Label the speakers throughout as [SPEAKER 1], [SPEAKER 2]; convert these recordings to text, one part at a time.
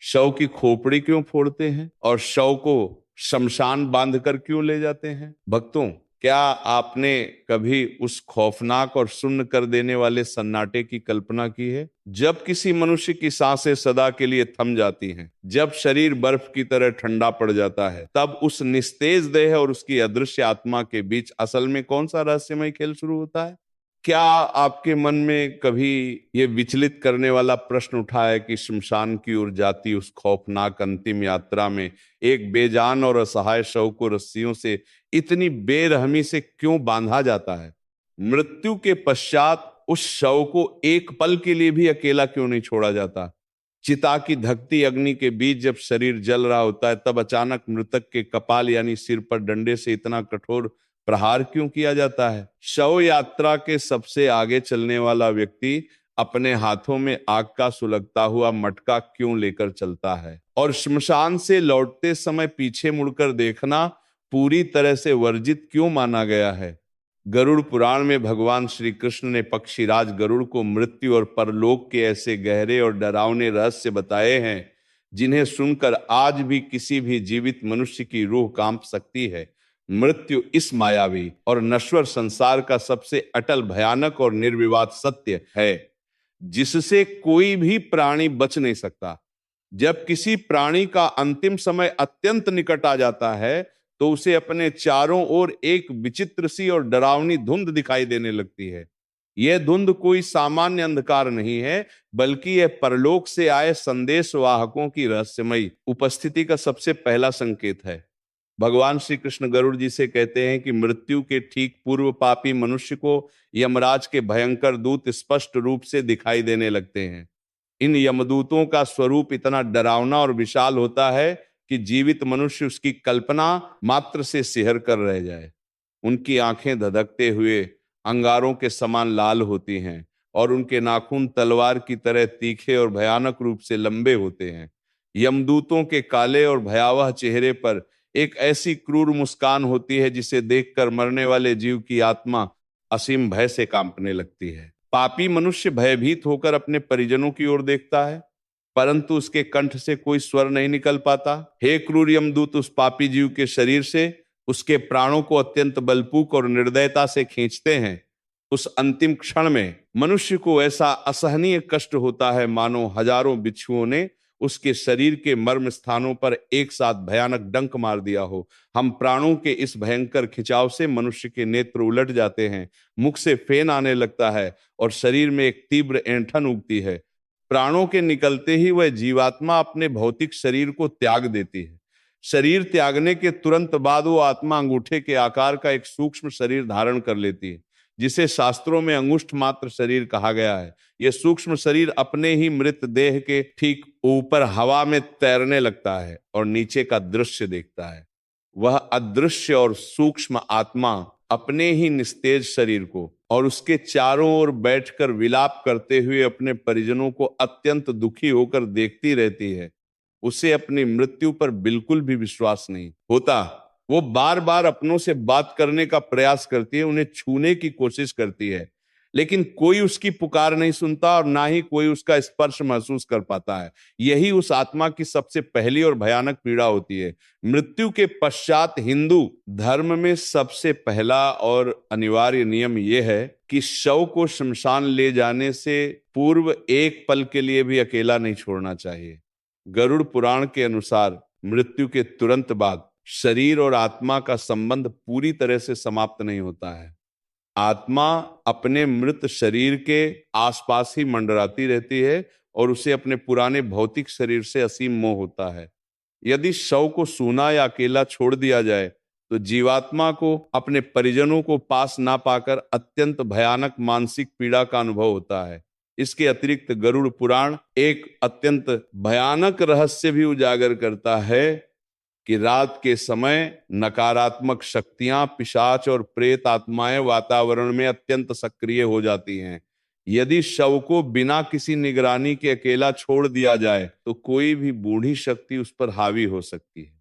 [SPEAKER 1] शव की खोपड़ी क्यों फोड़ते हैं और शव को शमशान बांधकर क्यों ले जाते हैं? भक्तों, क्या आपने कभी उस खौफनाक और सुन्न कर देने वाले सन्नाटे की कल्पना की है? जब किसी मनुष्य की सांसें सदा के लिए थम जाती हैं, जब शरीर बर्फ की तरह ठंडा पड़ जाता है, तब उस निस्तेज देह और उसकी अदृश्य आत्मा के बीच असल में कौन सा रहस्यमय खेल शुरू होता है? क्या आपके मन में कभी ये विचलित करने वाला प्रश्न उठा है कि शमशान की ओर जाती उस खौफनाक अंतिम यात्रा में एक बेजान और असहाय शव को रस्सियों से इतनी बेरहमी से क्यों बांधा जाता है? मृत्यु के पश्चात उस शव को एक पल के लिए भी अकेला क्यों नहीं छोड़ा जाता? चिता की धकती अग्नि के बीच जब शरीर जल रहा होता है, तब अचानक मृतक के कपाल यानी सिर पर डंडे से इतना कठोर प्रहार क्यों किया जाता है? शव यात्रा के सबसे आगे चलने वाला व्यक्ति अपने हाथों में आग का सुलगता हुआ मटका क्यों लेकर चलता है? और श्मशान से लौटते समय पीछे मुड़कर देखना पूरी तरह से वर्जित क्यों माना गया है? गरुड़ पुराण में भगवान श्री कृष्ण ने पक्षीराज गरुड़ को मृत्यु और परलोक के ऐसे गहरे और डरावने रहस्य बताए हैं जिन्हें सुनकर आज भी किसी भी जीवित मनुष्य की रूह कांप सकती है। मृत्यु इस मायावी और नश्वर संसार का सबसे अटल, भयानक और निर्विवाद सत्य है जिससे कोई भी प्राणी बच नहीं सकता। जब किसी प्राणी का अंतिम समय अत्यंत निकट आ जाता है तो उसे अपने चारों ओर एक विचित्र सी और डरावनी धुंध दिखाई देने लगती है। यह धुंध कोई सामान्य अंधकार नहीं है, बल्कि यह परलोक से आए संदेश वाहकों की रहस्यमयी उपस्थिति का सबसे पहला संकेत है। भगवान श्री कृष्ण गरुड़ जी से कहते हैं कि मृत्यु के ठीक पूर्व पापी मनुष्य को यमराज के भयंकर दूत स्पष्ट रूप से दिखाई देने लगते हैं। इन यमदूतों का स्वरूप इतना डरावना और विशाल होता है कि जीवित मनुष्य उसकी कल्पना मात्र से सिहर कर रह जाए। उनकी आंखें धधकते हुए अंगारों के समान लाल होती हैं और उनके नाखून तलवार की तरह तीखे और भयानक रूप से लंबे होते हैं। यमदूतों के काले और भयावह चेहरे पर एक ऐसी क्रूर मुस्कान होती है जिसे देखकर मरने वाले जीव की आत्मा असीम भय से कांपने लगती है। पापी मनुष्य भयभीत होकर अपने परिजनों की ओर देखता है, परंतु उसके कंठ से कोई स्वर नहीं निकल पाता। हे क्रूर यमदूत, उस पापी जीव के शरीर से उसके प्राणों को अत्यंत बलपूर्वक और निर्दयता से खींचते हैं। उस अंतिम क्षण में मनुष्य को ऐसा असहनीय कष्ट होता है मानो हजारों बिच्छुओं ने उसके शरीर के मर्म स्थानों पर एक साथ भयानक डंक मार दिया हो। हम प्राणों के इस भयंकर खिंचाव से मनुष्य के नेत्र उलट जाते हैं, मुख से फेन आने लगता है और शरीर में एक तीव्र ऐंठन उगती है। प्राणों के निकलते ही वह जीवात्मा अपने भौतिक शरीर को त्याग देती है। शरीर त्यागने के तुरंत बाद वो आत्मा अंगूठे के आकार का एक सूक्ष्म शरीर धारण कर लेती है, जिसे शास्त्रों में अंगुष्ठ मात्र शरीर कहा गया है। यह सूक्ष्म शरीर अपने ही मृत देह के ठीक ऊपर हवा में तैरने लगता है और नीचे का दृश्य देखता है। वह अदृश्य और सूक्ष्म आत्मा अपने ही निस्तेज शरीर को और उसके चारों ओर बैठकर विलाप करते हुए अपने परिजनों को अत्यंत दुखी होकर देखती रहती है। उसे अपनी मृत्यु पर बिल्कुल भी विश्वास नहीं होता। वो बार बार अपनों से बात करने का प्रयास करती है, उन्हें छूने की कोशिश करती है, लेकिन कोई उसकी पुकार नहीं सुनता और ना ही कोई उसका स्पर्श महसूस कर पाता है। यही उस आत्मा की सबसे पहली और भयानक पीड़ा होती है। मृत्यु के पश्चात हिंदू धर्म में सबसे पहला और अनिवार्य नियम यह है कि शव को शमशान ले जाने से पूर्व एक पल के लिए भी अकेला नहीं छोड़ना चाहिए। गरुड़ पुराण के अनुसार मृत्यु के तुरंत बाद शरीर और आत्मा का संबंध पूरी तरह से समाप्त नहीं होता है। आत्मा अपने मृत शरीर के आसपास ही मंडराती रहती है और उसे अपने पुराने भौतिक शरीर से असीम मोह होता है। यदि शव को सूना या अकेला छोड़ दिया जाए तो जीवात्मा को अपने परिजनों को पास ना पाकर अत्यंत भयानक मानसिक पीड़ा का अनुभव होता है। इसके अतिरिक्त गरुड़ पुराण एक अत्यंत भयानक रहस्य भी उजागर करता है कि रात के समय नकारात्मक शक्तियां, पिशाच और प्रेत आत्माएं वातावरण में अत्यंत सक्रिय हो जाती हैं। यदि शव को बिना किसी निगरानी के अकेला छोड़ दिया जाए तो कोई भी बूढ़ी शक्ति उस पर हावी हो सकती है।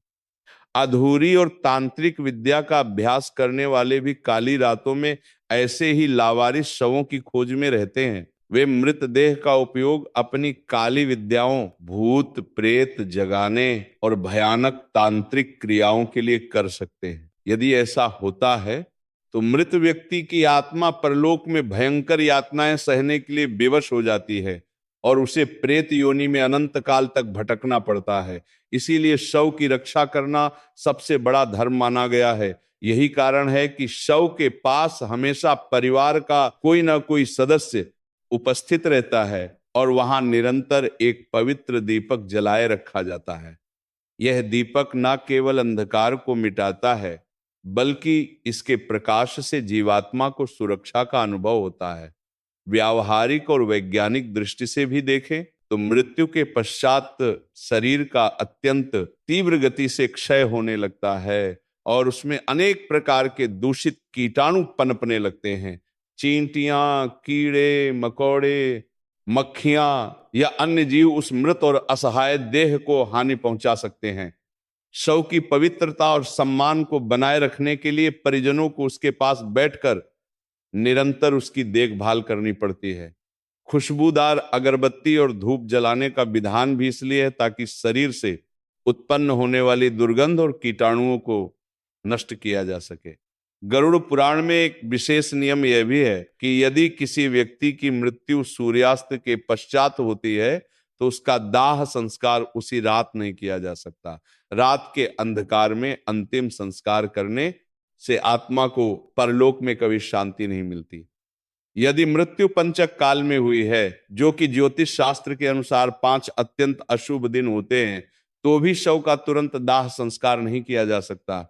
[SPEAKER 1] अधूरी और तांत्रिक विद्या का अभ्यास करने वाले भी काली रातों में ऐसे ही लावारिस शवों की खोज में रहते हैं। वे मृतदेह का उपयोग अपनी काली विद्याओं, भूत प्रेत जगाने और भयानक तांत्रिक क्रियाओं के लिए कर सकते हैं। यदि ऐसा होता है तो मृत व्यक्ति की आत्मा परलोक में भयंकर यातनाएं सहने के लिए विवश हो जाती है और उसे प्रेत योनि में अनंत काल तक भटकना पड़ता है। इसीलिए शव की रक्षा करना सबसे बड़ा धर्म माना गया है। यही कारण है कि शव के पास हमेशा परिवार का कोई ना कोई सदस्य उपस्थित रहता है और वहां निरंतर एक पवित्र दीपक जलाए रखा जाता है। यह दीपक न केवल अंधकार को मिटाता है, बल्कि इसके प्रकाश से जीवात्मा को सुरक्षा का अनुभव होता है। व्यावहारिक और वैज्ञानिक दृष्टि से भी देखें तो मृत्यु के पश्चात शरीर का अत्यंत तीव्र गति से क्षय होने लगता है और उसमें अनेक प्रकार के दूषित कीटाणु पनपने लगते हैं। चींटियां, कीड़े मकोड़े, मक्खियां या अन्य जीव उस मृत और असहाय देह को हानि पहुंचा सकते हैं। शव की पवित्रता और सम्मान को बनाए रखने के लिए परिजनों को उसके पास बैठकर निरंतर उसकी देखभाल करनी पड़ती है। खुशबूदार अगरबत्ती और धूप जलाने का विधान भी इसलिए है ताकि शरीर से उत्पन्न होने वाली दुर्गंध और कीटाणुओं को नष्ट किया जा सके। गरुड़ पुराण में एक विशेष नियम यह भी है कि यदि किसी व्यक्ति की मृत्यु सूर्यास्त के पश्चात होती है तो उसका दाह संस्कार उसी रात नहीं किया जा सकता। रात के अंधकार में अंतिम संस्कार करने से आत्मा को परलोक में कभी शांति नहीं मिलती। यदि मृत्यु पंचक काल में हुई है, जो कि ज्योतिष शास्त्र के अनुसार 5 अत्यंत अशुभ दिन होते हैं, तो भी शव का तुरंत दाह संस्कार नहीं किया जा सकता।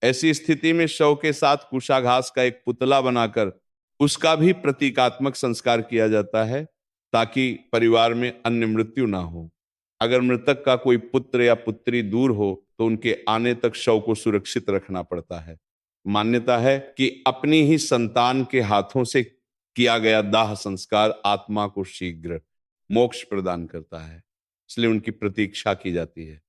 [SPEAKER 1] ऐसी स्थिति में शव के साथ कुशाघास का एक पुतला बनाकर उसका भी प्रतीकात्मक संस्कार किया जाता है ताकि परिवार में अन्य मृत्यु ना हो। अगर मृतक का कोई पुत्र या पुत्री दूर हो तो उनके आने तक शव को सुरक्षित रखना पड़ता है। मान्यता है कि अपनी ही संतान के हाथों से किया गया दाह संस्कार आत्मा को शीघ्र मोक्ष प्रदान करता है, इसलिए उनकी प्रतीक्षा की जाती है।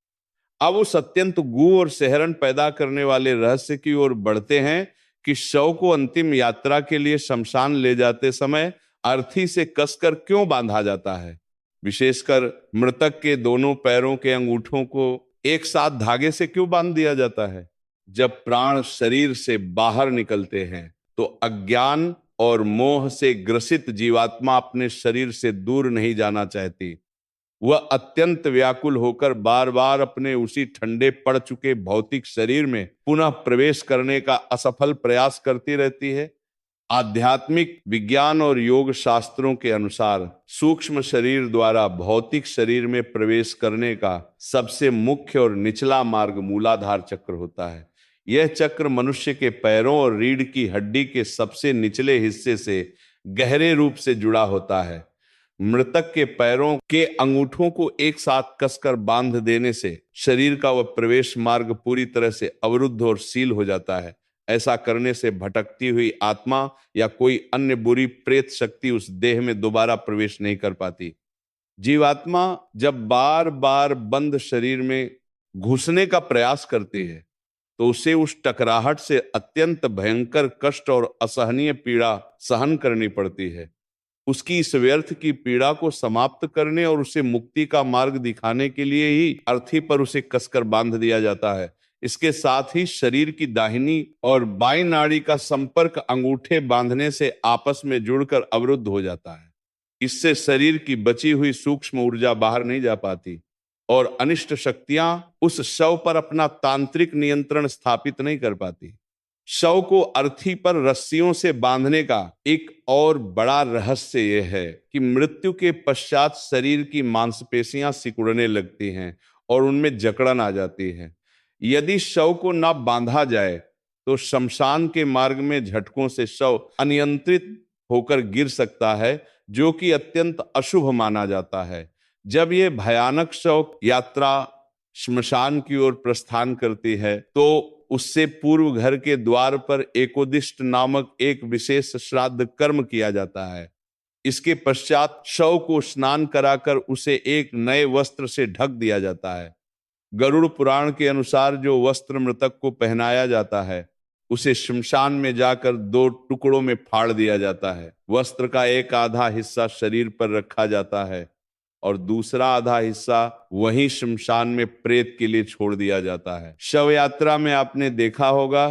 [SPEAKER 1] अब उस अत्यंत गूढ़ और सिहरन पैदा करने वाले रहस्य की ओर बढ़ते हैं कि शव को अंतिम यात्रा के लिए शमशान ले जाते समय अर्थी से कसकर क्यों बांधा जाता है। विशेषकर मृतक के दोनों पैरों के अंगूठों को एक साथ धागे से क्यों बांध दिया जाता है। जब प्राण शरीर से बाहर निकलते हैं तो अज्ञान और मोह से ग्रसित जीवात्मा अपने शरीर से दूर नहीं जाना चाहती। वह अत्यंत व्याकुल होकर बार बार अपने उसी ठंडे पड़ चुके भौतिक शरीर में पुनः प्रवेश करने का असफल प्रयास करती रहती है। आध्यात्मिक विज्ञान और योग शास्त्रों के अनुसार सूक्ष्म शरीर द्वारा भौतिक शरीर में प्रवेश करने का सबसे मुख्य और निचला मार्ग मूलाधार चक्र होता है। यह चक्र मनुष्य के पैरों और रीढ़ की हड्डी के सबसे निचले हिस्से से गहरे रूप से जुड़ा होता है। मृतक के पैरों के अंगूठों को एक साथ कसकर बांध देने से शरीर का वह प्रवेश मार्ग पूरी तरह से अवरुद्ध और सील हो जाता है। ऐसा करने से भटकती हुई आत्मा या कोई अन्य बुरी प्रेत शक्ति उस देह में दोबारा प्रवेश नहीं कर पाती। जीवात्मा जब बार बार बंद शरीर में घुसने का प्रयास करती है तो उसे उस टकराहट से अत्यंत भयंकर कष्ट और असहनीय पीड़ा सहन करनी पड़ती है। उसकी इस व्यर्थ की पीड़ा को समाप्त करने और उसे मुक्ति का मार्ग दिखाने के लिए ही अर्थी पर उसे कसकर बांध दिया जाता है। इसके साथ ही शरीर की दाहिनी और बाईं नाड़ी का संपर्क अंगूठे बांधने से आपस में जुड़कर अवरुद्ध हो जाता है। इससे शरीर की बची हुई सूक्ष्म ऊर्जा बाहर नहीं जा पाती और अनिष्ट शक्तियां उस शव पर अपना तांत्रिक नियंत्रण स्थापित नहीं कर पाती। शव को अर्थी पर रस्सियों से बांधने का एक और बड़ा रहस्य यह है कि मृत्यु के पश्चात शरीर की मांसपेशियां सिकुड़ने लगती हैं और उनमें जकड़न आ जाती है। यदि शव को न बांधा जाए तो शमशान के मार्ग में झटकों से शव अनियंत्रित होकर गिर सकता है, जो कि अत्यंत अशुभ माना जाता है। जब यह भयानक शव यात्रा श्मशान की ओर प्रस्थान करती है तो उससे पूर्व घर के द्वार पर एकोदिष्ट नामक एक विशेष श्राद्ध कर्म किया जाता है। इसके पश्चात शव को स्नान कराकर उसे एक नए वस्त्र से ढक दिया जाता है। गरुड़ पुराण के अनुसार जो वस्त्र मृतक को पहनाया जाता है उसे शमशान में जाकर दो टुकड़ों में फाड़ दिया जाता है। वस्त्र का एक आधा हिस्सा शरीर पर रखा जाता है और दूसरा आधा हिस्सा वहीं शमशान में प्रेत के लिए छोड़ दिया जाता है। शव यात्रा में आपने देखा होगा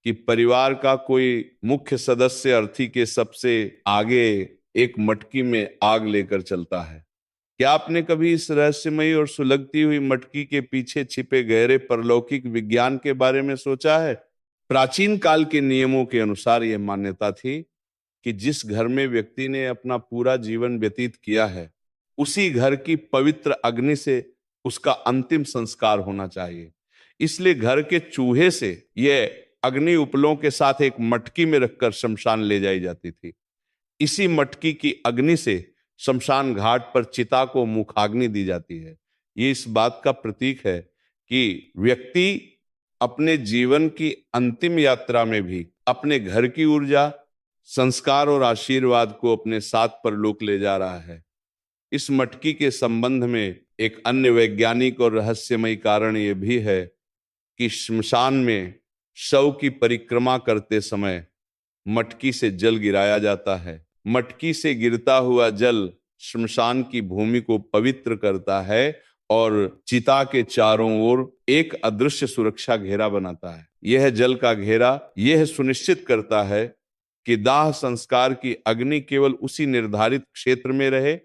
[SPEAKER 1] कि परिवार का कोई मुख्य सदस्य अर्थी के सबसे आगे एक मटकी में आग लेकर चलता है। क्या आपने कभी इस रहस्यमयी और सुलगती हुई मटकी के पीछे छिपे गहरे परलौकिक विज्ञान के बारे में सोचा है? प्राचीन काल के नियमों के अनुसार यह मान्यता थी कि जिस घर में व्यक्ति ने अपना पूरा जीवन व्यतीत किया है, उसी घर की पवित्र अग्नि से उसका अंतिम संस्कार होना चाहिए। इसलिए घर के चूहे से यह अग्नि उपलों के साथ एक मटकी में रखकर शमशान ले जाई जाती थी। इसी मटकी की अग्नि से शमशान घाट पर चिता को मुखाग्नि दी जाती है। ये इस बात का प्रतीक है कि व्यक्ति अपने जीवन की अंतिम यात्रा में भी अपने घर की ऊर्जा, संस्कार और आशीर्वाद को अपने साथ परलोक ले जा रहा है। इस मटकी के संबंध में एक अन्य वैज्ञानिक और रहस्यमयी कारण यह भी है कि शमशान में शव की परिक्रमा करते समय मटकी से जल गिराया जाता है। मटकी से गिरता हुआ जल शमशान की भूमि को पवित्र करता है और चिता के चारों ओर एक अदृश्य सुरक्षा घेरा बनाता है। यह जल का घेरा यह सुनिश्चित करता है कि दाह संस्कार की अग्नि केवल उसी निर्धारित क्षेत्र में रहे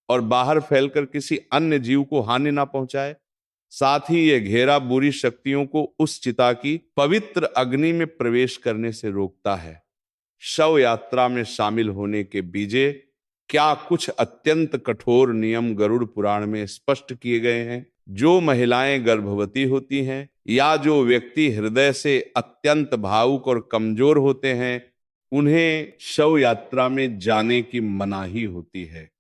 [SPEAKER 1] और बाहर फैलकर किसी अन्य जीव को हानि ना पहुंचाए। साथ ही यह घेरा बुरी शक्तियों को उस चिता की पवित्र अग्नि में प्रवेश करने से रोकता है। शव यात्रा में शामिल होने के बीजे क्या कुछ अत्यंत कठोर नियम गरुड़ पुराण में स्पष्ट किए गए हैं। जो महिलाएं गर्भवती होती हैं या जो व्यक्ति हृदय से अत्यंत भावुक और कमजोर होते हैं, उन्हें शव यात्रा में जाने की मनाही होती है।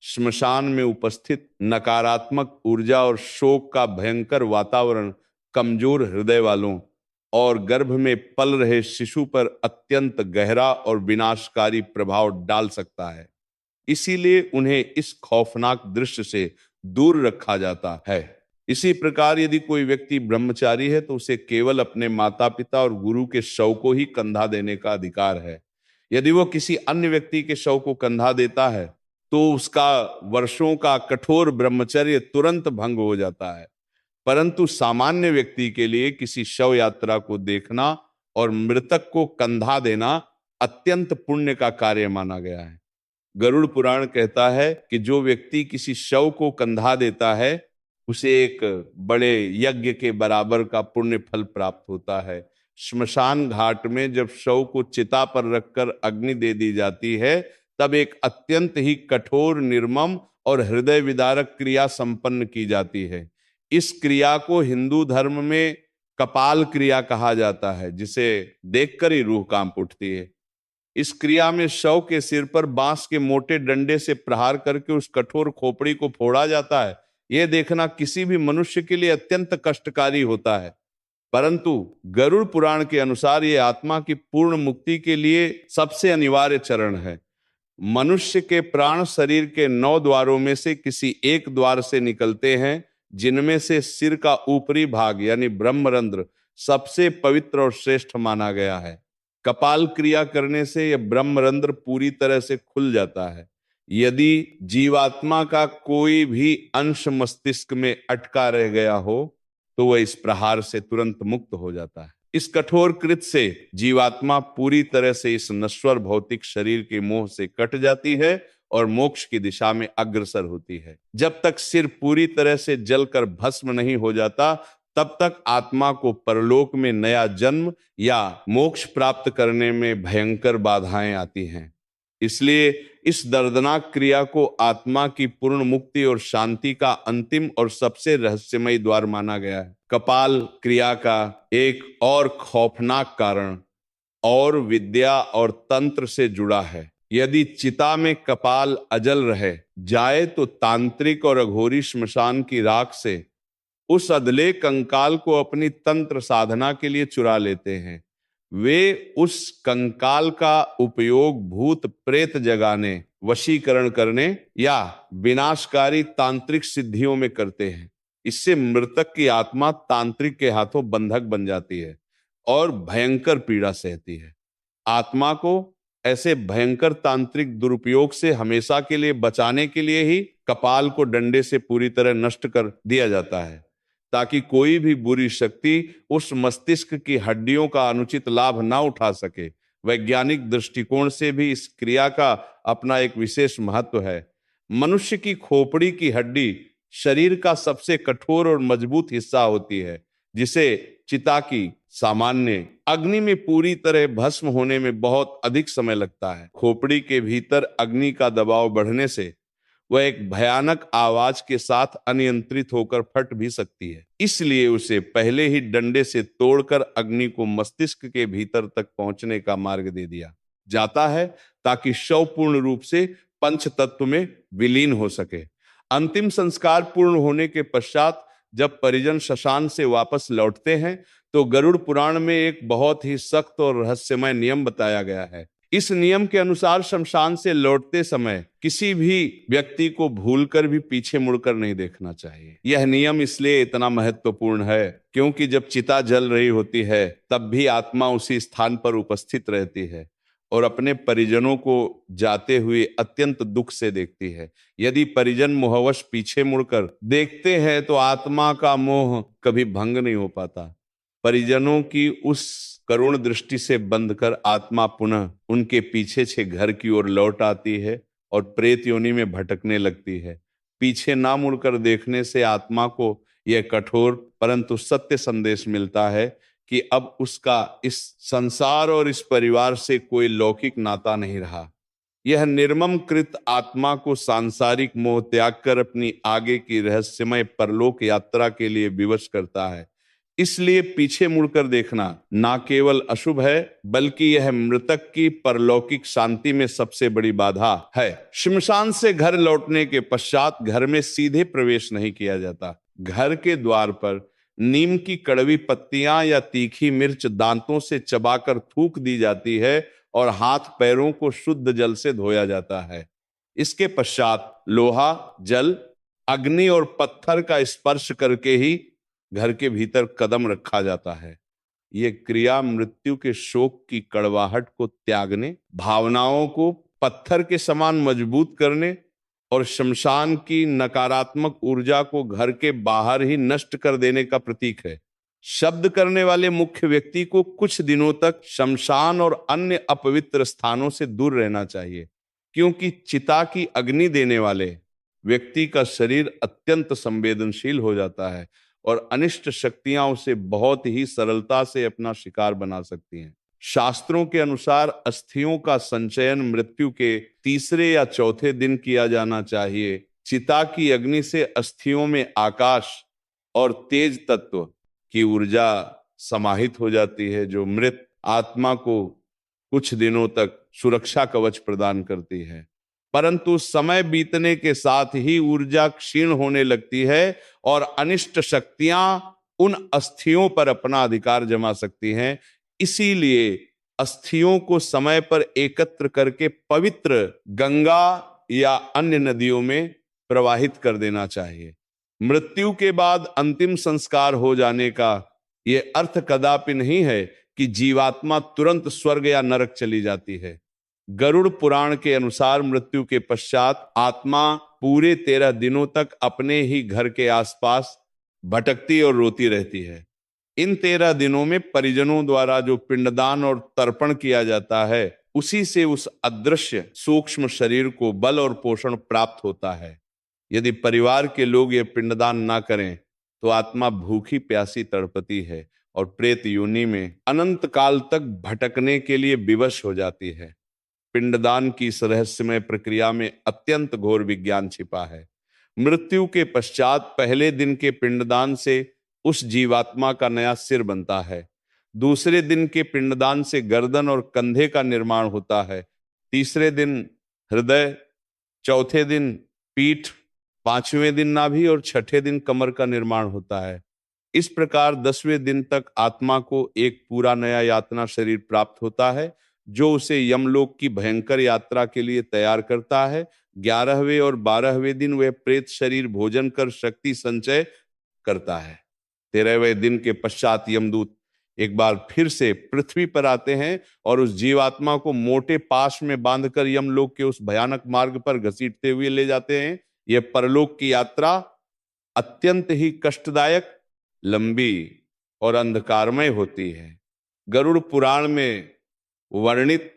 [SPEAKER 1] श्मशान में उपस्थित नकारात्मक ऊर्जा और शोक का भयंकर वातावरण कमजोर हृदय वालों और गर्भ में पल रहे शिशु पर अत्यंत गहरा और विनाशकारी प्रभाव डाल सकता है। इसीलिए उन्हें इस खौफनाक दृश्य से दूर रखा जाता है। इसी प्रकार यदि कोई व्यक्ति ब्रह्मचारी है तो उसे केवल अपने माता पिता और गुरु के शव को ही कंधा देने का अधिकार है। यदि वो किसी अन्य व्यक्ति के शव को कंधा देता है तो उसका वर्षों का कठोर ब्रह्मचर्य तुरंत भंग हो जाता है। परंतु सामान्य व्यक्ति के लिए किसी शव यात्रा को देखना और मृतक को कंधा देना अत्यंत पुण्य का कार्य माना गया है। गरुड़ पुराण कहता है कि जो व्यक्ति किसी शव को कंधा देता है उसे एक बड़े यज्ञ के बराबर का पुण्य फल प्राप्त होता है। श्मशान घाट में जब शव को चिता पर रखकर अग्नि दे दी जाती है तब एक अत्यंत ही कठोर, निर्मम और हृदय विदारक क्रिया संपन्न की जाती है। इस क्रिया को हिंदू धर्म में कपाल क्रिया कहा जाता है, जिसे देखकर ही रूह कांप उठती है। इस क्रिया में शव के सिर पर बांस के मोटे डंडे से प्रहार करके उस कठोर खोपड़ी को फोड़ा जाता है। यह देखना किसी भी मनुष्य के लिए अत्यंत कष्टकारी होता है, परंतु गरुड़ पुराण के अनुसार यह आत्मा की पूर्ण मुक्ति के लिए सबसे अनिवार्य चरण है। मनुष्य के प्राण शरीर के 9 द्वारों में से किसी एक द्वार से निकलते हैं, जिनमें से सिर का ऊपरी भाग यानी ब्रह्मरंध्र सबसे पवित्र और श्रेष्ठ माना गया है। कपाल क्रिया करने से यह ब्रह्मरंध्र पूरी तरह से खुल जाता है। यदि जीवात्मा का कोई भी अंश मस्तिष्क में अटका रह गया हो तो वह इस प्रहार से तुरंत मुक्त हो जाता है। इस कठोर कृत से जीवात्मा पूरी तरह से इस नश्वर भौतिक शरीर के मोह से कट जाती है और मोक्ष की दिशा में अग्रसर होती है। जब तक सिर पूरी तरह से जलकर भस्म नहीं हो जाता तब तक आत्मा को परलोक में नया जन्म या मोक्ष प्राप्त करने में भयंकर बाधाएं आती हैं। इसलिए इस दर्दनाक क्रिया को आत्मा की पूर्ण मुक्ति और शांति का अंतिम और सबसे रहस्यमय द्वार माना गया है। कपाल क्रिया का एक और खौफनाक कारण और विद्या और तंत्र से जुड़ा है। यदि चिता में कपाल अजल रह जाए तो तांत्रिक और अघोरी श्मशान की राख से उस अदले कंकाल को अपनी तंत्र साधना के लिए चुरा लेते हैं। वे उस कंकाल का उपयोग भूत प्रेत जगाने, वशीकरण करने या विनाशकारी तांत्रिक सिद्धियों में करते हैं। इससे मृतक की आत्मा तांत्रिक के हाथों बंधक बन जाती है। और भयंकर पीड़ा सहती है। आत्मा को ऐसे भयंकर तांत्रिक दुरुपयोग से हमेशा के लिए बचाने के लिए ही कपाल को डंडे से पूरी तरह नष्ट कर दिया जाता है, ताकि कोई भी बुरी शक्ति उस मस्तिष्क की हड्डियों का अनुचित लाभ ना उठा सके। वैज्ञानिक दृष्टिकोण से भी इस क्रिया का अपना एक विशेष महत्व है। मनुष्य की खोपड़ी की हड्डी शरीर का सबसे कठोर और मजबूत हिस्सा होती है, जिसे चिता की सामान्य अग्नि में पूरी तरह भस्म होने में बहुत अधिक समय लगता है। खोपड़ी के भीतर अग्नि का दबाव बढ़ने से वह एक भयानक आवाज के साथ अनियंत्रित होकर फट भी सकती है। इसलिए उसे पहले ही डंडे से तोड़कर अग्नि को मस्तिष्क के भीतर तक पहुंचने का मार्ग दे दिया जाता है, ताकि शव पूर्ण रूप से पंच तत्व में विलीन हो सके। अंतिम संस्कार पूर्ण होने के पश्चात जब परिजन श्मशान से वापस लौटते हैं तो गरुड़ पुराण में एक बहुत ही सख्त और रहस्यमय नियम बताया गया है। इस नियम के अनुसार शमशान से लौटते समय किसी भी व्यक्ति को भूलकर भी पीछे मुड़कर नहीं देखना चाहिए। यह नियम इसलिए इतना महत्वपूर्ण है क्योंकि जब चिता जल रही होती है तब भी आत्मा उसी स्थान पर उपस्थित रहती है और अपने परिजनों को जाते हुए अत्यंत दुख से देखती है। यदि परिजन मोहवश पीछे मुड़कर देखते हैं तो आत्मा का मोह कभी भंग नहीं हो पाता। परिजनों की उस करुण दृष्टि से बंध कर आत्मा पुनः उनके पीछे से घर की ओर लौट आती है और प्रेत योनि में भटकने लगती है। पीछे ना मुड़कर देखने से आत्मा को यह कठोर परंतु सत्य संदेश मिलता है कि अब उसका इस संसार और इस परिवार से कोई लौकिक नाता नहीं रहा। यह निर्मम कृत आत्मा को सांसारिक मोह त्याग कर अपनी आगे की रहस्यमय परलोक यात्रा के लिए विवश करता है। इसलिए पीछे मुड़कर देखना ना केवल अशुभ है बल्कि यह मृतक की परलौकिक शांति में सबसे बड़ी बाधा है। श्मशान से घर लौटने के पश्चात घर में सीधे प्रवेश नहीं किया जाता। घर के द्वार पर नीम की कड़वी पत्तियां या तीखी मिर्च दांतों से चबाकर थूक दी जाती है और हाथ पैरों को शुद्ध जल से धोया जाता है। इसके पश्चात लोहा, जल, अग्नि और पत्थर का स्पर्श करके ही घर के भीतर कदम रखा जाता है। ये क्रिया मृत्यु के शोक की कड़वाहट को त्यागने, भावनाओं को पत्थर के समान मजबूत करने और शमशान की नकारात्मक ऊर्जा को घर के बाहर ही नष्ट कर देने का प्रतीक है। शब्द करने वाले मुख्य व्यक्ति को कुछ दिनों तक शमशान और अन्य अपवित्र स्थानों से दूर रहना चाहिए, क्योंकि चिता की अग्नि देने वाले व्यक्ति का शरीर अत्यंत संवेदनशील हो जाता है और अनिष्ट शक्तियां उसे बहुत ही सरलता से अपना शिकार बना सकती हैं। शास्त्रों के अनुसार अस्थियों का संचयन मृत्यु के तीसरे या चौथे दिन किया जाना चाहिए। चिता की अग्नि से अस्थियों में आकाश और तेज तत्व की ऊर्जा समाहित हो जाती है, जो मृत आत्मा को कुछ दिनों तक सुरक्षा कवच प्रदान करती है। परंतु समय बीतने के साथ ही ऊर्जा क्षीण होने लगती है और अनिष्ट शक्तियां उन अस्थियों पर अपना अधिकार जमा सकती हैं। इसीलिए अस्थियों को समय पर एकत्र करके पवित्र गंगा या अन्य नदियों में प्रवाहित कर देना चाहिए। मृत्यु के बाद अंतिम संस्कार हो जाने का यह अर्थ कदापि नहीं है कि जीवात्मा तुरंत स्वर्ग या नरक चली जाती है। गरुड़ पुराण के अनुसार मृत्यु के पश्चात आत्मा पूरे 13 दिनों तक अपने ही घर के आसपास भटकती और रोती रहती है। इन 13 दिनों में परिजनों द्वारा जो पिंडदान और तर्पण किया जाता है, उसी से उस अदृश्य सूक्ष्म शरीर को बल और पोषण प्राप्त होता है। यदि परिवार के लोग ये पिंडदान ना करें तो आत्मा भूखी प्यासी तड़पती है और प्रेत योनि में अनंत काल तक भटकने के लिए विवश हो जाती है। पिंडदान की इस रहस्यमय प्रक्रिया में अत्यंत घोर विज्ञान छिपा है। मृत्यु के पश्चात पहले दिन के पिंडदान से उस जीवात्मा का नया सिर बनता है। दूसरे दिन के पिंडदान से गर्दन और कंधे का निर्माण होता है। तीसरे दिन हृदय, चौथे दिन पीठ, पांचवें दिन नाभि और छठे दिन कमर का निर्माण होता है। इस प्रकार 10वें दिन तक आत्मा को एक पूरा नया यातना शरीर प्राप्त होता है, जो उसे यमलोक की भयंकर यात्रा के लिए तैयार करता है। 11वें और 12वें दिन वह प्रेत शरीर भोजन कर शक्ति संचय करता है। 13वें दिन के पश्चात यमदूत एक बार फिर से पृथ्वी पर आते हैं और उस जीवात्मा को मोटे पाश में बांधकर यमलोक के उस भयानक मार्ग पर घसीटते हुए ले जाते हैं। यह परलोक की यात्रा अत्यंत ही कष्टदायक, लंबी और अंधकारमय होती है। गरुड़ पुराण में वर्णित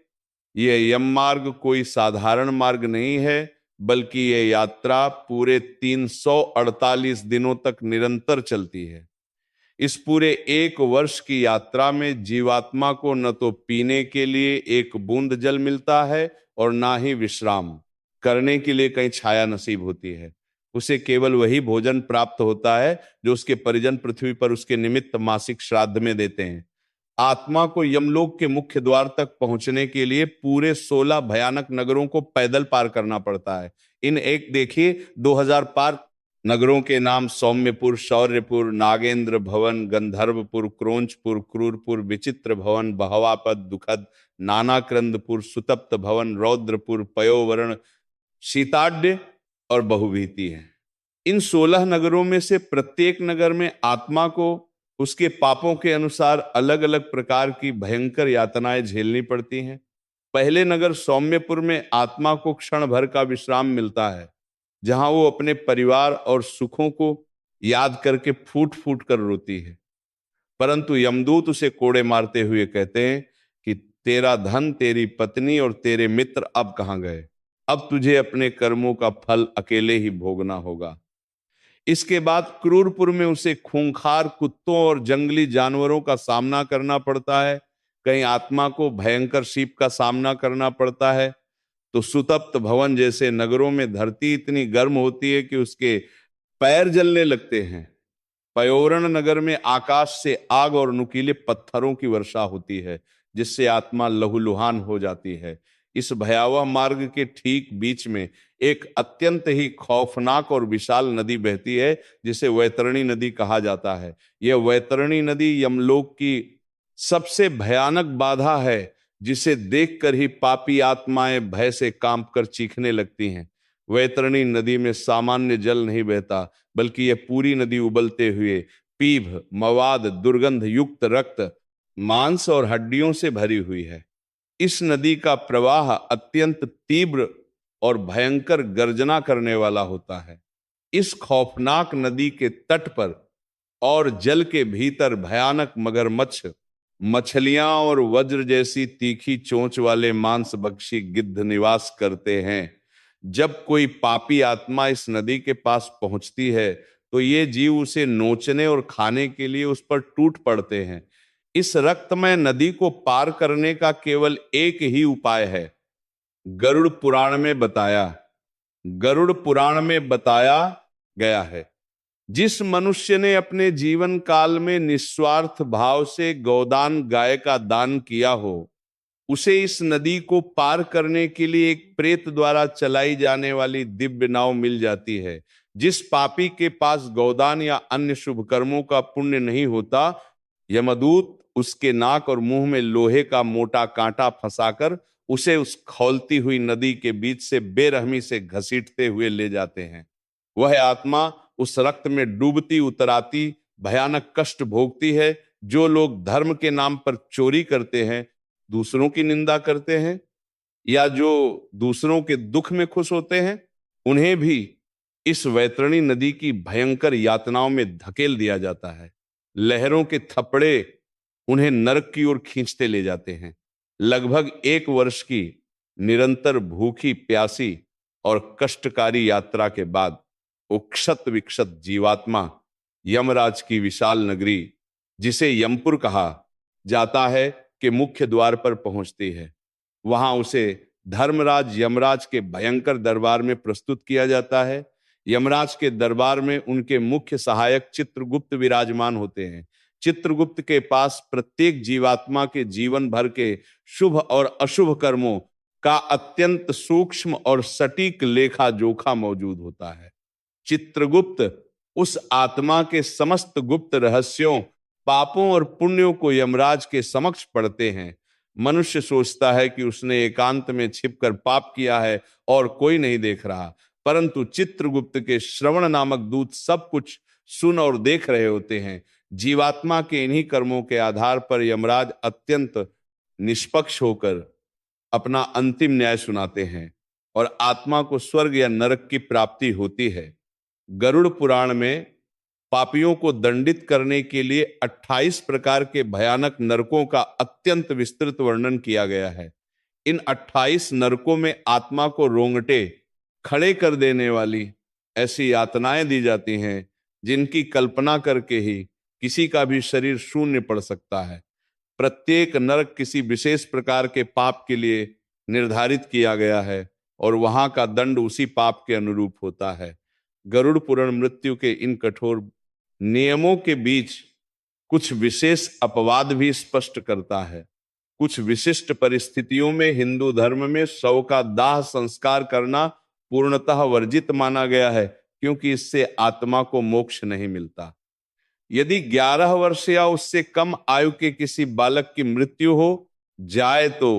[SPEAKER 1] यह यम मार्ग कोई साधारण मार्ग नहीं है, बल्कि यह यात्रा पूरे 348 दिनों तक निरंतर चलती है। इस पूरे एक वर्ष की यात्रा में जीवात्मा को न तो पीने के लिए एक बूंद जल मिलता है और ना ही विश्राम करने के लिए कहीं छाया नसीब होती है। उसे केवल वही भोजन प्राप्त होता है जो उसके परिजन पृथ्वी पर उसके निमित्त मासिक श्राद्ध में देते हैं। आत्मा को यमलोक के मुख्य द्वार तक पहुंचने के लिए पूरे 16 भयानक नगरों को पैदल पार करना पड़ता है। इन एक देखिए 2000 पार नगरों के नाम सौम्यपुर, शौर्यपुर, नागेंद्र भवन, गंधर्वपुर, क्रोंचपुर, क्रूरपुर, विचित्र भवन, बहवापद, दुखद, नानाक्रंदपुर, सुतप्त भवन, रौद्रपुर, पयोवरण, शीताड्य और बहुभीति है। इन 16 नगरों में से प्रत्येक नगर में आत्मा को उसके पापों के अनुसार अलग अलग प्रकार की भयंकर यातनाएं झेलनी पड़ती हैं। पहले नगर सौम्यपुर में आत्मा को क्षण भर का विश्राम मिलता है, जहां वो अपने परिवार और सुखों को याद करके फूट फूट कर रोती है। परंतु यमदूत उसे कोड़े मारते हुए कहते हैं कि तेरा धन, तेरी पत्नी और तेरे मित्र अब कहां गए? अब तुझे अपने कर्मों का फल अकेले ही भोगना होगा। इसके बाद क्रूरपुर में उसे खूंखार कुत्तों और जंगली जानवरों का सामना करना पड़ता है। कहीं आत्मा को भयंकर शीप का सामना करना पड़ता है। तो सुतप्त भवन जैसे नगरों में धरती इतनी गर्म होती है कि उसके पैर जलने लगते हैं। पयोवरण नगर में आकाश से आग और नुकीले पत्थरों की वर्षा होती है, जिससे आत्मा लहूलुहान हो जाती है। इस भयावह मार्ग के ठीक बीच में एक अत्यंत ही खौफनाक और विशाल नदी बहती है, जिसे वैतरणी नदी कहा जाता है। यह वैतरणी नदी यमलोक की सबसे भयानक बाधा है, जिसे देखकर ही पापी आत्माएं भय से कांपकर चीखने लगती हैं। वैतरणी नदी में सामान्य जल नहीं बहता, बल्कि यह पूरी नदी उबलते हुए पीभ, मवाद, दुर्गंध युक्त रक्त, मांस और हड्डियों से भरी हुई है। इस नदी का प्रवाह अत्यंत तीव्र और भयंकर गर्जना करने वाला होता है। इस खौफनाक नदी के तट पर और जल के भीतर भयानक मगरमच्छ, मछलियां और वज्र जैसी तीखी चोंच वाले मांसभक्षी गिद्ध निवास करते हैं। जब कोई पापी आत्मा इस नदी के पास पहुंचती है तो ये जीव उसे नोचने और खाने के लिए उस पर टूट पड़ते हैं। इस रक्तमय नदी को पार करने का केवल एक ही उपाय है, गरुड़ पुराण में बताया गया है। जिस मनुष्य ने अपने जीवन काल में निस्वार्थ भाव से गोदान, गाय का दान किया हो, उसे इस नदी को पार करने के लिए एक प्रेत द्वारा चलाई जाने वाली दिव्य नाव मिल जाती है। जिस पापी के पास गोदान या अन्य शुभ कर्मों का पुण्य नहीं होता, यमदूत उसके नाक और मुंह में लोहे का मोटा कांटा फंसाकर उसे उस खौलती हुई नदी के बीच से बेरहमी से घसीटते हुए ले जाते हैं। वह आत्मा उस रक्त में डूबती उतराती भयानक कष्ट भोगती है। जो लोग धर्म के नाम पर चोरी करते हैं, दूसरों की निंदा करते हैं, या जो दूसरों के दुख में खुश होते हैं, उन्हें भी इस वैतरणी नदी की भयंकर यातनाओं में धकेल दिया जाता है। लहरों के थपड़े उन्हें नरक की ओर खींचते ले जाते हैं। लगभग एक वर्ष की निरंतर भूखी, प्यासी और कष्टकारी यात्रा के बाद वो क्षत विक्षत जीवात्मा यमराज की विशाल नगरी, जिसे यमपुर कहा जाता है, के मुख्य द्वार पर पहुंचती है। वहां उसे धर्मराज यमराज के भयंकर दरबार में प्रस्तुत किया जाता है। यमराज के दरबार में उनके मुख्य सहायक चित्रगुप्त विराजमान होते हैं। चित्रगुप्त के पास प्रत्येक जीवात्मा के जीवन भर के शुभ और अशुभ कर्मों का अत्यंत सूक्ष्म और सटीक लेखा जोखा मौजूद होता है। चित्रगुप्त उस आत्मा के समस्त गुप्त रहस्यों, पापों और पुण्यों को यमराज के समक्ष पढ़ते हैं। मनुष्य सोचता है कि उसने एकांत में छिपकर पाप किया है और कोई नहीं देख रहा, परंतु चित्रगुप्त के श्रवण नामक दूत सब कुछ सुन और देख रहे होते हैं। जीवात्मा के इन्हीं कर्मों के आधार पर यमराज अत्यंत निष्पक्ष होकर अपना अंतिम न्याय सुनाते हैं और आत्मा को स्वर्ग या नरक की प्राप्ति होती है। गरुड़ पुराण में पापियों को दंडित करने के लिए 28 प्रकार के भयानक नरकों का अत्यंत विस्तृत वर्णन किया गया है। इन 28 नरकों में आत्मा को रोंगटे खड़े कर देने वाली ऐसी यातनाएं दी जाती हैं जिनकी कल्पना करके ही किसी का भी शरीर शून्य पड़ सकता है। प्रत्येक नरक किसी विशेष प्रकार के पाप के लिए निर्धारित किया गया है और वहां का दंड उसी पाप के अनुरूप होता है। गरुड़ पुराण मृत्यु के इन कठोर नियमों के बीच कुछ विशेष अपवाद भी स्पष्ट करता है। कुछ विशिष्ट परिस्थितियों में हिंदू धर्म में शव का दाह संस्कार करना पूर्णतः वर्जित माना गया है, क्योंकि इससे आत्मा को मोक्ष नहीं मिलता। यदि 11 वर्ष या उससे कम आयु के किसी बालक की मृत्यु हो जाए तो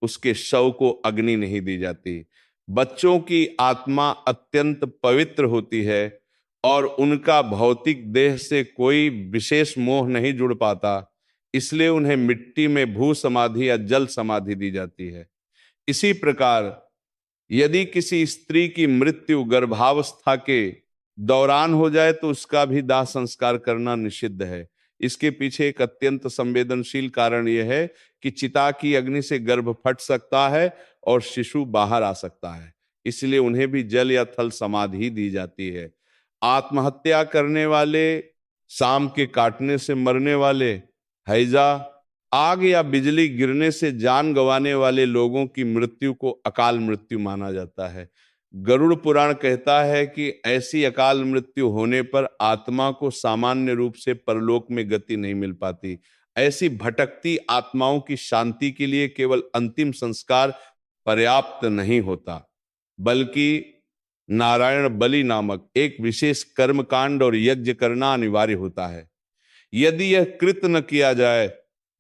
[SPEAKER 1] उसके शव को अग्नि नहीं दी जाती। बच्चों की आत्मा अत्यंत पवित्र होती है और उनका भौतिक देह से कोई विशेष मोह नहीं जुड़ पाता, इसलिए उन्हें मिट्टी में भू समाधि या जल समाधि दी जाती है। इसी प्रकार यदि किसी स्त्री की मृत्यु गर्भावस्था के दौरान हो जाए तो उसका भी दाह संस्कार करना निषिद्ध है। इसके पीछे एक अत्यंत संवेदनशील कारण यह है कि चिता की अग्नि से गर्भ फट सकता है और शिशु बाहर आ सकता है, इसलिए उन्हें भी जल या थल समाधि दी जाती है। आत्महत्या करने वाले, सांप के काटने से मरने वाले, हैजा, आग या बिजली गिरने से जान गंवाने वाले लोगों की मृत्यु को अकाल मृत्यु माना जाता है। गरुड़ पुराण कहता है कि ऐसी अकाल मृत्यु होने पर आत्मा को सामान्य रूप से परलोक में गति नहीं मिल पाती। ऐसी भटकती आत्माओं की शांति के लिए केवल अंतिम संस्कार पर्याप्त नहीं होता, बल्कि नारायण बलि नामक एक विशेष कर्मकांड और यज्ञ करना अनिवार्य होता है। यदि यह कृत न किया जाए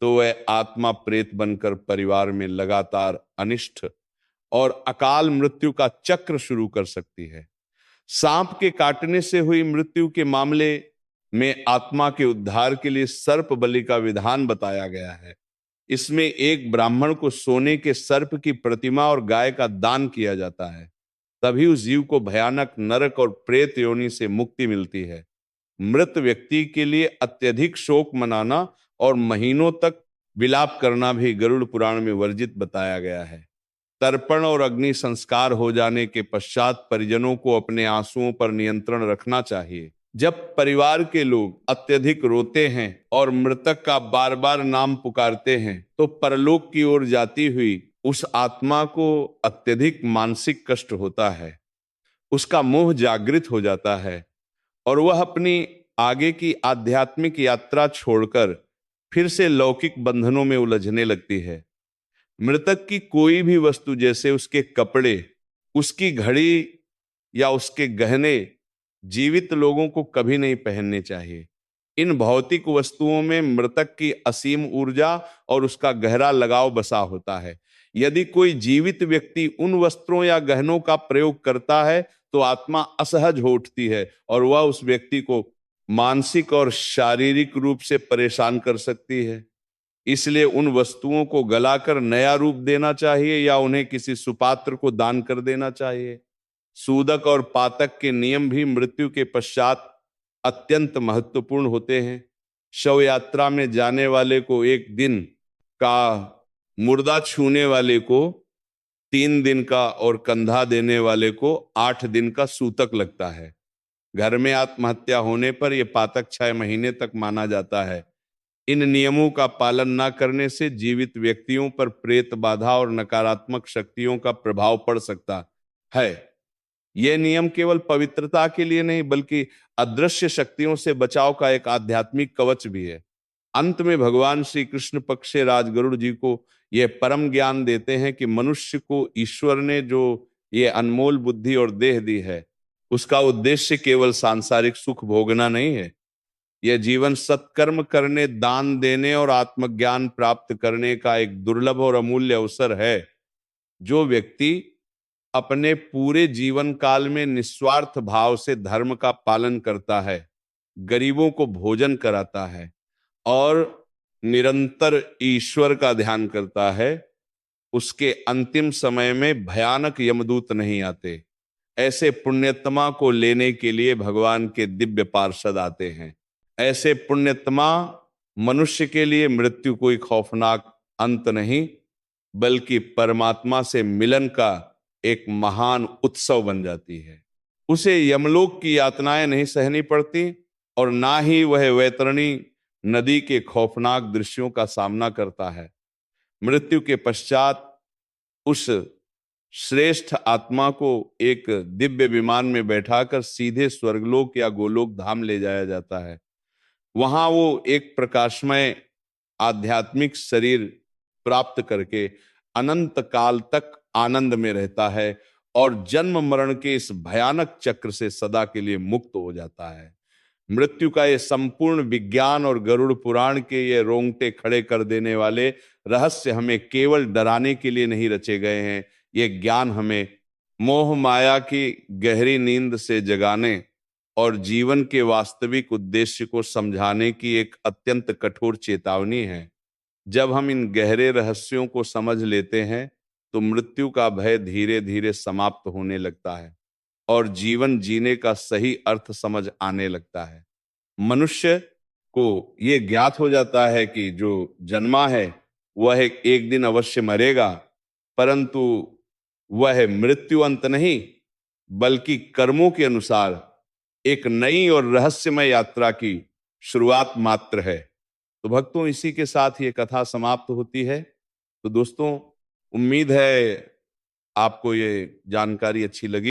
[SPEAKER 1] तो वह आत्मा प्रेत बनकर परिवार में लगातार अनिष्ट और अकाल मृत्यु का चक्र शुरू कर सकती है। सांप के काटने से हुई मृत्यु के मामले में आत्मा के उद्धार के लिए सर्प बलि का विधान बताया गया है। इसमें एक ब्राह्मण को सोने के सर्प की प्रतिमा और गाय का दान किया जाता है, तभी उस जीव को भयानक नरक और प्रेत योनि से मुक्ति मिलती है। मृत व्यक्ति के लिए अत्यधिक शोक मनाना और महीनों तक विलाप करना भी गरुड़ पुराण में वर्जित बताया गया है। तर्पण और अग्नि संस्कार हो जाने के पश्चात परिजनों को अपने आंसुओं पर नियंत्रण रखना चाहिए। जब परिवार के लोग अत्यधिक रोते हैं और मृतक का बार बार नाम पुकारते हैं तो परलोक की ओर जाती हुई उस आत्मा को अत्यधिक मानसिक कष्ट होता है। उसका मोह जागृत हो जाता है और वह अपनी आगे की आध्यात्मिक यात्रा छोड़कर फिर से लौकिक बंधनों में उलझने लगती है। मृतक की कोई भी वस्तु, जैसे उसके कपड़े, उसकी घड़ी या उसके गहने, जीवित लोगों को कभी नहीं पहनने चाहिए। इन भौतिक वस्तुओं में मृतक की असीम ऊर्जा और उसका गहरा लगाव बसा होता है। यदि कोई जीवित व्यक्ति उन वस्त्रों या गहनों का प्रयोग करता है तो आत्मा असहज हो उठती है और वह उस व्यक्ति को मानसिक और शारीरिक रूप से परेशान कर सकती है। इसलिए उन वस्तुओं को गलाकर नया रूप देना चाहिए या उन्हें किसी सुपात्र को दान कर देना चाहिए। सूदक और पातक के नियम भी मृत्यु के पश्चात अत्यंत महत्वपूर्ण होते हैं। शव यात्रा में जाने वाले को 1 दिन का, मुर्दा छूने वाले को 3 दिन का और कंधा देने वाले को 8 दिन का सूतक लगता है। घर में आत्महत्या होने पर यह पातक 6 महीने तक माना जाता है। इन नियमों का पालन न करने से जीवित व्यक्तियों पर प्रेत बाधा और नकारात्मक शक्तियों का प्रभाव पड़ सकता है। यह नियम केवल पवित्रता के लिए नहीं बल्कि अदृश्य शक्तियों से बचाव का एक आध्यात्मिक कवच भी है। अंत में भगवान श्री कृष्ण पक्ष से राजगरुड़ जी को यह परम ज्ञान देते हैं कि मनुष्य को ईश्वर ने जो ये अनमोल बुद्धि और देह दी है, उसका उद्देश्य केवल सांसारिक सुख भोगना नहीं है। यह जीवन सत्कर्म करने, दान देने और आत्मज्ञान प्राप्त करने का एक दुर्लभ और अमूल्य अवसर है। जो व्यक्ति अपने पूरे जीवन काल में निस्वार्थ भाव से धर्म का पालन करता है गरीबों को भोजन कराता है और निरंतर ईश्वर का ध्यान करता है, उसके अंतिम समय में भयानक यमदूत नहीं आते। ऐसे पुण्यत्मा को लेने के लिए भगवान के दिव्य पार्षद आते हैं। ऐसे पुण्यत्मा मनुष्य के लिए मृत्यु कोई खौफनाक अंत नहीं, बल्कि परमात्मा से मिलन का एक महान उत्सव बन जाती है। उसे यमलोक की यातनाएं नहीं सहनी पड़ती और ना ही वह वैतरणी नदी के खौफनाक दृश्यों का सामना करता है। मृत्यु के पश्चात उस श्रेष्ठ आत्मा को एक दिव्य विमान में बैठाकर सीधे स्वर्गलोक या गोलोक धाम ले जाया जाता है। वहां वो एक प्रकाशमय आध्यात्मिक शरीर प्राप्त करके अनंत काल तक आनंद में रहता है और जन्म मरण के इस भयानक चक्र से सदा के लिए मुक्त हो जाता है। मृत्यु का ये संपूर्ण विज्ञान और गरुड़ पुराण के ये रोंगटे खड़े कर देने वाले रहस्य हमें केवल डराने के लिए नहीं रचे गए हैं। ये ज्ञान हमें मोह माया की गहरी नींद से जगाने और जीवन के वास्तविक उद्देश्य को समझाने की एक अत्यंत कठोर चेतावनी है। जब हम इन गहरे रहस्यों को समझ लेते हैं तो मृत्यु का भय धीरे धीरे समाप्त होने लगता है और जीवन जीने का सही अर्थ समझ आने लगता है। मनुष्य को ये ज्ञात हो जाता है कि जो जन्मा है वह एक दिन अवश्य मरेगा, परंतु वह मृत्यु अंत नहीं, बल्कि कर्मों के अनुसार एक नई और रहस्यमय यात्रा की शुरुआत मात्र है। तो भक्तों, इसी के साथ ये कथा समाप्त होती है। तो दोस्तों, उम्मीद है आपको ये जानकारी अच्छी लगी।